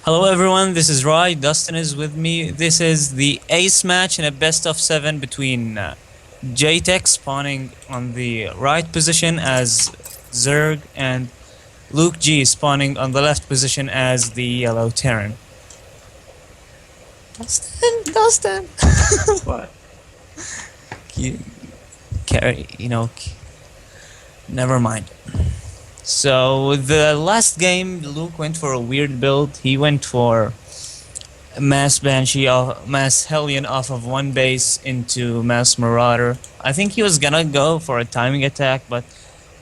Hello everyone, this is Roy. Dustin is with me. This is the ace match in a best of 7 between Jtek spawning on the right position as Zerg and LukeG spawning on the left position as the yellow Terran. Dustin. What? you, never mind. So the last game, Luke went for a weird build. He went for a mass Banshee, mass Hellion off of one base into mass Marauder. I think he was gonna go for a timing attack, but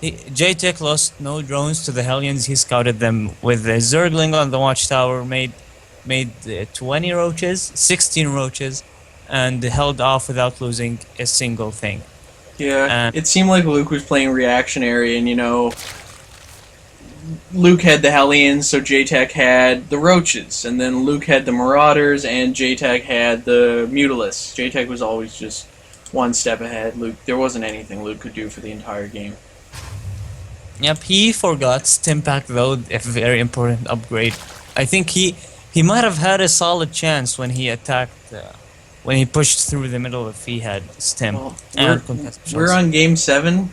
Jtek lost no drones to the Hellions. He scouted them with the Zergling on the watchtower, made 20 roaches, 16 roaches, and held off without losing a single thing. Yeah, And it seemed like Luke was playing reactionary, and Luke had the Hellions, so Jtek had the Roaches, and then Luke had the Marauders, and Jtek had the Mutalisks. Jtek was always just one step ahead. There wasn't anything Luke could do for the entire game. Yep, he forgot Stimpack though, a very important upgrade. I think he might have had a solid chance when he attacked, when he pushed through the middle if he had Stim Well, and contested shots. we're on Game 7.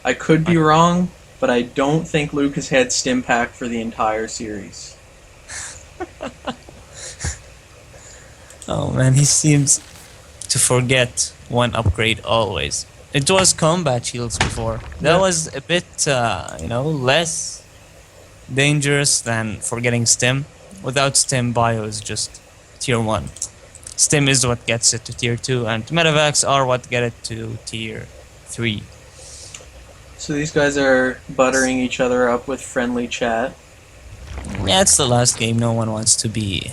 I could be wrong, but I don't think Luke has had Stimpack for the entire series. Oh man, he seems to forget one upgrade always. It was combat shields before. That Yeah. was a bit, less dangerous than forgetting Stim. Without Stim, Bio is just tier 1. Stim is what gets it to tier 2, and Medivacs are what get it to tier 3. So these guys are buttering each other up with friendly chat. Yeah, it's the last game. No one wants to be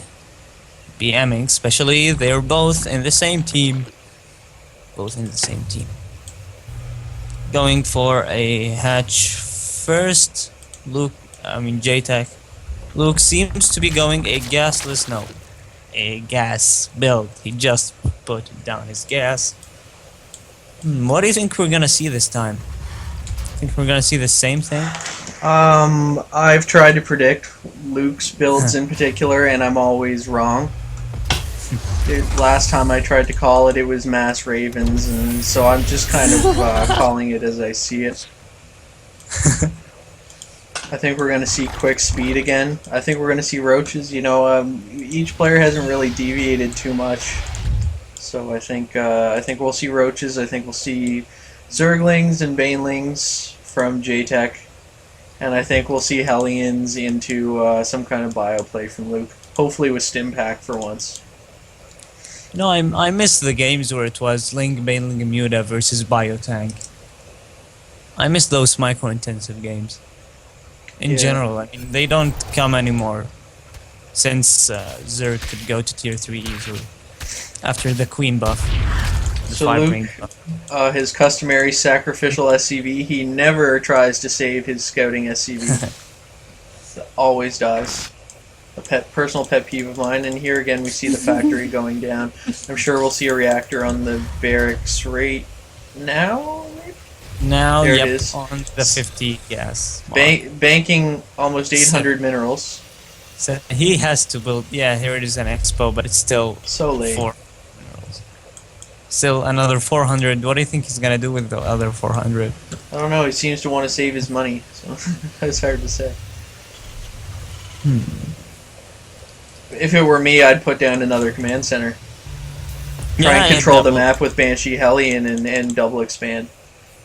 BMing, especially they're both in the same team. Both in the same team. Going for a hatch first. Jtek. Luke seems to be going a gas build. He just put down his gas. What do you think we're gonna see this time? Think we're gonna see the same thing? I've tried to predict Luke's builds in particular, and I'm always wrong. Last time I tried to call it, it was Mass Ravens, and so I'm just kind of calling it as I see it. I think we're going to see quick speed again. I think we're going to see roaches. Each player hasn't really deviated too much, so I think we'll see roaches. I think we'll see Zerglings and Banelings from Jtek, and I think we'll see Hellions into some kind of bio play from Luke. Hopefully with Stimpack for once. No, I miss the games where it was Link, Baneling, and Muta versus Biotank. I miss those micro-intensive games. In general, I mean, they don't come anymore. Since Zerg could go to tier 3 easily. After the Queen buff. The So 5 Luke, range buff. his customary sacrificial SCV, he never tries to save his scouting SCV. Always dies. A personal pet peeve of mine, and here again we see the factory going down. I'm sure we'll see a reactor on the barracks right now. Now, There it yep, is. on the 50 gas. Banking almost 800 minerals. So he has to build. Yeah, here it is an expo, but it's still So late. 4 minerals. Still another 400. What do you think he's gonna do with the other 400? I don't know, he seems to want to save his money, so it's hard to say. If it were me, I'd put down another command center. Try and control the map with Banshee Hellion and double expand.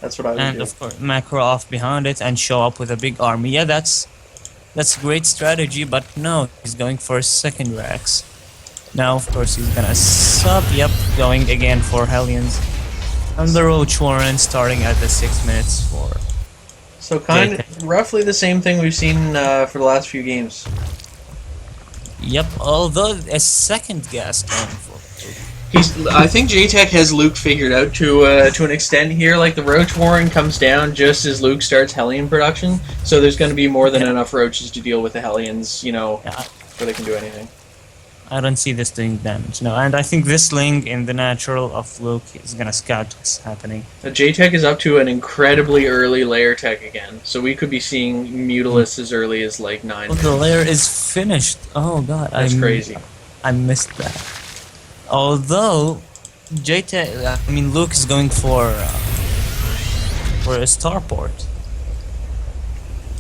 That's what I would And do. of course, macro off behind it and show up with a big army. Yeah, that's a great strategy, but no, he's going for a second Rex. Now, of course, he's gonna sub. Yep, going again for Hellions. And the Roach Warren starting at the 6 minutes for. So roughly the same thing we've seen for the last few games. Yep, although a second gas going for. I think Jtek has Luke figured out to an extent here. Like the Roach Warren comes down just as Luke starts Hellion production, so there's going to be more than enough roaches to deal with the Hellions, where they can do anything. I don't see this doing damage. No, and I think this Ling in the natural of Luke is gonna scout what's happening. Jtek is up to an incredibly early layer tech again, so we could be seeing Mutalisk as early as like 9 Oh, the layer is finished. Oh god, That's crazy. I missed that. Although Jtek, I mean Luke is going for a starport.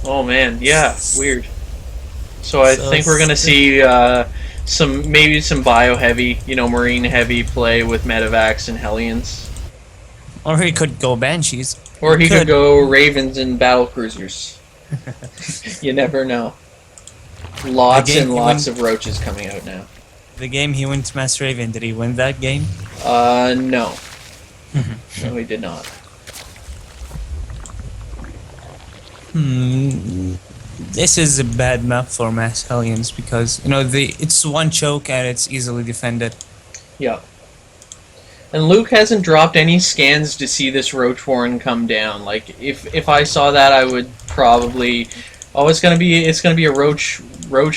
Oh man, yeah, weird. So I So think we're gonna see maybe some bio heavy, marine heavy play with Medivacs and Hellions, Or he could go Banshees. or he could go Ravens and battle cruisers. You never know. Lots and lots of roaches coming out now. The game he went Mass Raven, did he win that game? No. No, he did not. This is a bad map for Mass Hellions because it's one choke and it's easily defended. Yeah. And Luke hasn't dropped any scans to see this Roach Warren come down. Like if I saw that, I would probably. Oh, it's gonna be a Roach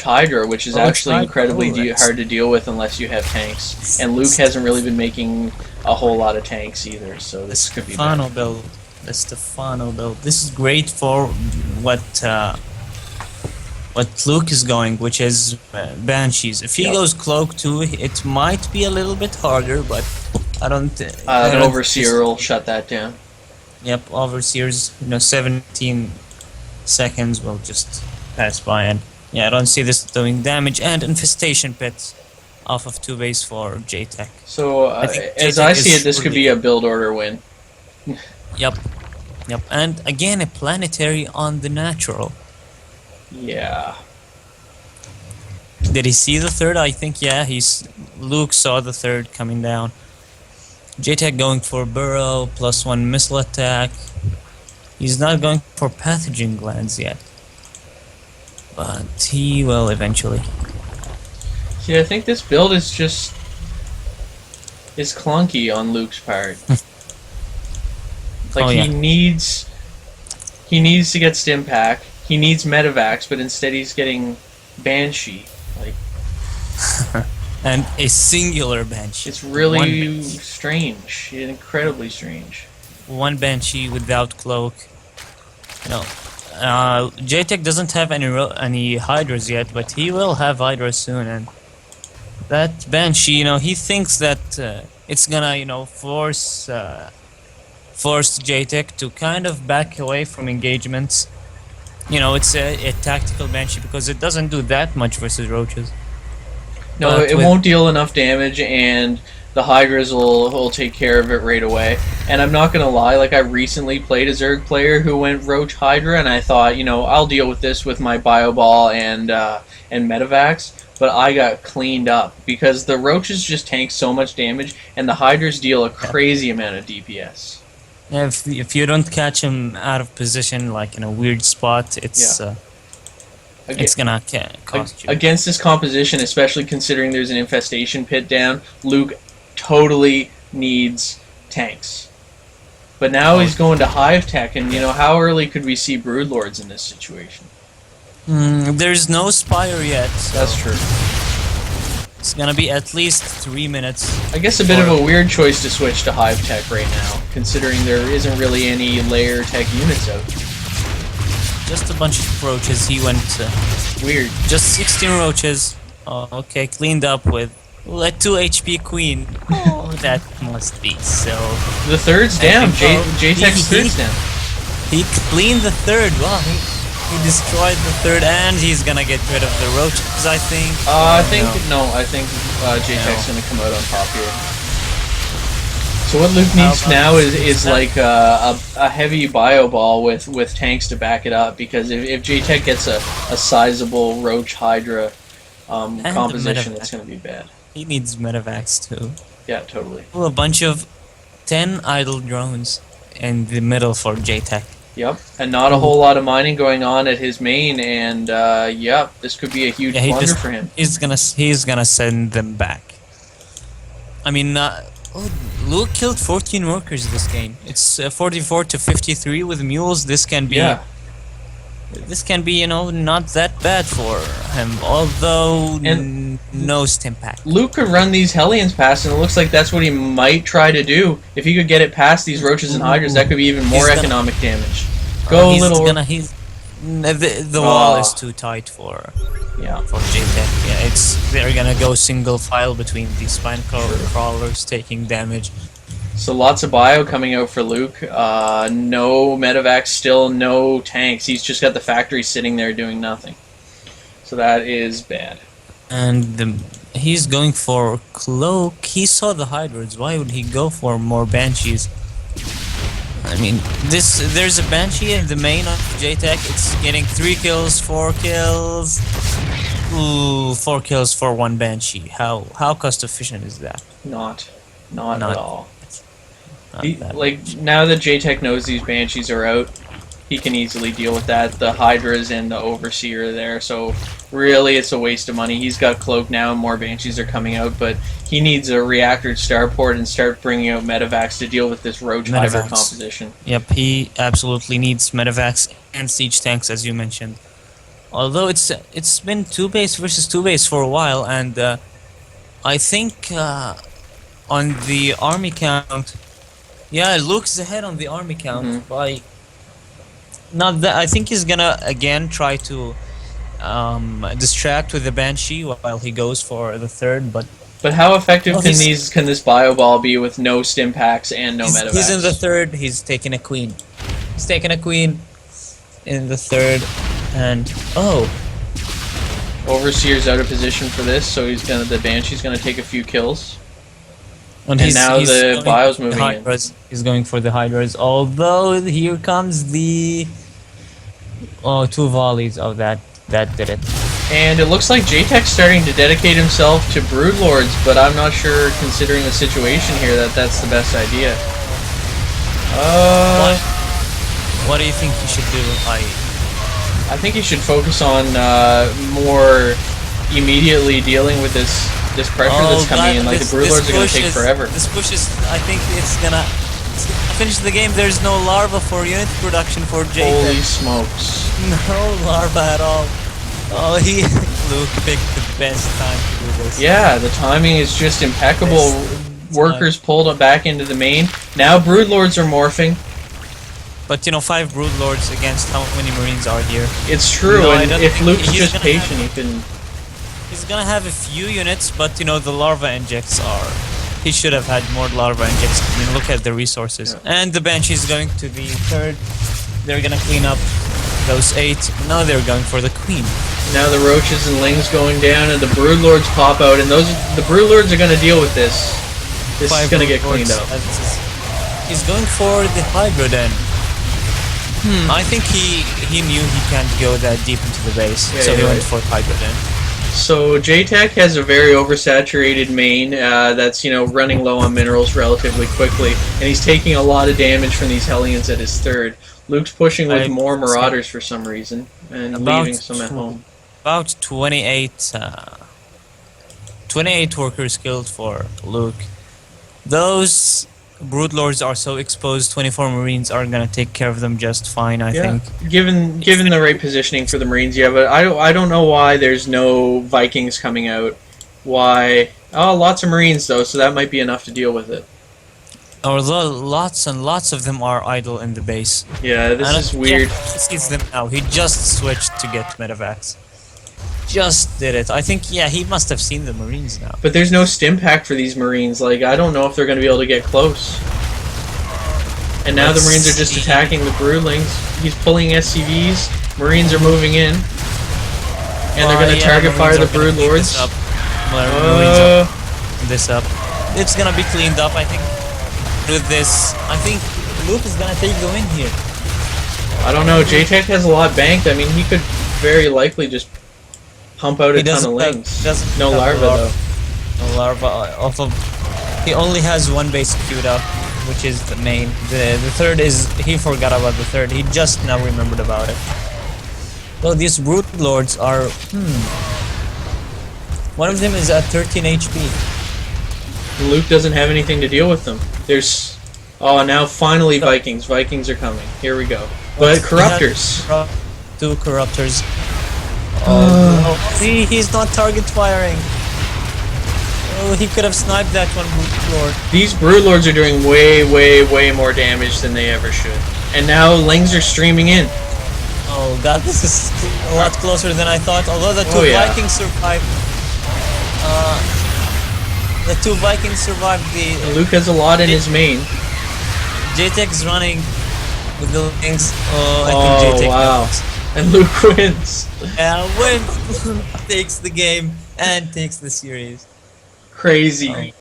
Hydra, which is actually incredibly hard to deal with unless you have tanks. And Luke hasn't really been making a whole lot of tanks either, so this could be bad. Build. The Stefano build. This is great for what Luke is going, which is Banshees. If he goes Cloak too, it might be a little bit harder, but I don't. The Overseer will shut that down. Yep, Overseers. 17 seconds will just pass by, and yeah, I don't see this doing damage. And Infestation Pit off of 2 base for Jtek. So as I see it, this could be a build order win. Yep. And again, a planetary on the natural. Yeah. Did he see the third? I think yeah. Luke saw the third coming down. Jtek going for burrow +1 missile attack. He's not going for pathogen glands yet, but he will eventually. See, I think this build is clunky on Luke's part. Like he needs to get Stimpack. He needs Medivacs, but instead he's getting Banshee. Like, and a singular Banshee. It's really strange. Incredibly strange. One Banshee without Cloak. Jtek doesn't have any Hydras yet, but he will have Hydras soon. And that Banshee, he thinks that it's gonna, force Jtek to kind of back away from engagements. It's a tactical Banshee because it doesn't do that much versus roaches. No, it won't deal enough damage, and the Hydras will take care of it right away. And I'm not gonna lie, like I recently played a Zerg player who went Roach Hydra, and I thought, I'll deal with this with my Bio Ball and Medivacs. But I got cleaned up because the Roaches just tank so much damage, and the Hydras deal a crazy amount of DPS. If you don't catch him out of position, like in a weird spot, it's gonna cost you. Against this composition, especially considering there's an infestation pit down, Luke totally needs tanks. But now he's going to Hive Tech, and how early could we see Broodlords in this situation? There's no Spire yet. So that's true. It's gonna be at least 3 minutes. I guess a bit of a weird choice to switch to Hive Tech right now, considering there isn't really any layer tech units out. Just a bunch of roaches. He went weird. Just 16 roaches. Oh, okay, cleaned up with 2 HP Queen. Oh, that must be so. The third's down. Jtek's third's down. He cleaned the third. Wow. He destroyed the third, and he's gonna get rid of the roaches, I think. I think Jtek's gonna come out on top here. So what Luke needs now is like a heavy Bio Ball with tanks to back it up, because if Jtek gets a sizable Roach Hydra composition, it's gonna be bad. He needs Medivacs too. Yeah, totally. A bunch of 10 idle drones in the middle for Jtek. Yep, and not a whole lot of mining going on at his main, and this could be a huge blunder for him. He's gonna send them back. I mean, Luke killed 14 workers this game. It's 44 to 53 with mules. This can be this can be, not that bad for him. Although And no stim pack. Luke could run these Hellions past, and it looks like that's what he might try to do. If he could get it past these Roaches and Hydras, that could be even more economic damage. Go, little. The wall is too tight for Jtek. Yeah, they're gonna go single file between these spine crawlers taking damage. So lots of bio coming out for Luke. No medevac, still no tanks. He's just got the factory sitting there doing nothing. So that is bad. And he's going for Cloak. He saw the Hydras. Why would he go for more Banshees? I mean, there's a Banshee in the main of Jtek. It's getting 3 kills, 4 kills. Ooh, 4 kills for 1 Banshee. How cost efficient is that? Not at all. Not like, now that Jtek knows these Banshees are out, he can easily deal with that. The Hydras and the Overseer are there, so really it's a waste of money. He's got Cloak now and more Banshees are coming out, but he needs a reactor starport and start bringing out medevacs to deal with this Roach Hydra composition. Yep, he absolutely needs medevacs and siege tanks, as you mentioned. Although it's been 2 base versus 2 base for a while, and I think on the army count, yeah, Luke's ahead on the army count by. Not that I think he's gonna again try to distract with the Banshee while he goes for the 3rd, but how effective can this bio ball be with no stim packs and no medevacs? He's in the 3rd. He's taking a queen. He's taking a queen in the 3rd, and Overseer's out of position for this, so the Banshee's gonna take a few kills. And he's the bio's moving in. He's going for the Hydras, although here comes the 2 volleys of that did it. And it looks like Jtek's starting to dedicate himself to Broodlords, but I'm not sure, considering the situation here, that's the best idea. What do you think he should do? I think he should focus on more immediately dealing with this pressure that's coming in. Like, the Broodlords are going to take forever. This push is, I think it's gonna finish the game. There's no larva for unit production for Jtek. Holy smokes. No larva at all. Oh, Luke picked the best time to do this. Yeah, the timing is just impeccable. Workers pulled back into the main. Now Broodlords are morphing. But 5 Broodlords against how many Marines are here? It's true, and if Luke's just patient, he can... He's gonna have a few units, but the larva injects are... He should have had more larva injects. I mean, look at the resources. Yeah. And the Banshee's going to the 3rd. They're gonna clean up those 8. Now they're going for the Queen. Now the Roaches and Lings going down, and the Broodlords pop out, and the Broodlords are gonna deal with this. This is gonna get cleaned up. He's going for the Hydra then. I think he knew he can't go that deep into the base, so he went for Hydra then. So Jtek has a very oversaturated main that's running low on minerals relatively quickly, and he's taking a lot of damage from these Hellions at his 3rd. Luke's pushing with more Marauders for some reason, and leaving some at home. About 28 workers killed for Luke. Those Broodlords are so exposed, 24 Marines are gonna take care of them just fine, I think. Given the right positioning for the Marines, but I don't know why there's no Vikings coming out. Why? Oh, lots of Marines though, so that might be enough to deal with it. Although lots and lots of them are idle in the base. Yeah, this is weird. He sees them now. He just switched to get medevacs. Just did it. I think, he must have seen the Marines now. But there's no stim pack for these Marines. Like, I don't know if they're going to be able to get close. And now the Marines are just attacking the Broodlings. He's pulling SCVs. Marines are moving in. And they're going to target fire the Broodlords. This up. It's going to be cleaned up, I think. With this, I think Luke is going to take the win here. I don't know. Jtek has a lot banked. I mean, he could very likely just pump out a ton of Lings. No larva though. No larva. He only has 1 base queued up, which is the main. The 3rd is, he forgot about the 3rd. He just now remembered about it. So these Broodlords are, one of them is at 13 HP. Luke doesn't have anything to deal with them. There's, now finally Vikings. Vikings are coming. Here we go. But Corruptors. two corruptors. Oh, no. He's not target firing. Oh, he could have sniped that one, Brute Lord. These Brood Lords are doing way more damage than they ever should. And now Lings are streaming in. Oh god, this is a lot closer than I thought. Although the two Vikings survived. The two Vikings survived the... Luke has a lot in his main. Jtek's running with the Lings. Oh, I think Jtek wins. And Luke wins. Yeah, wins. Takes the game and takes the series. Crazy.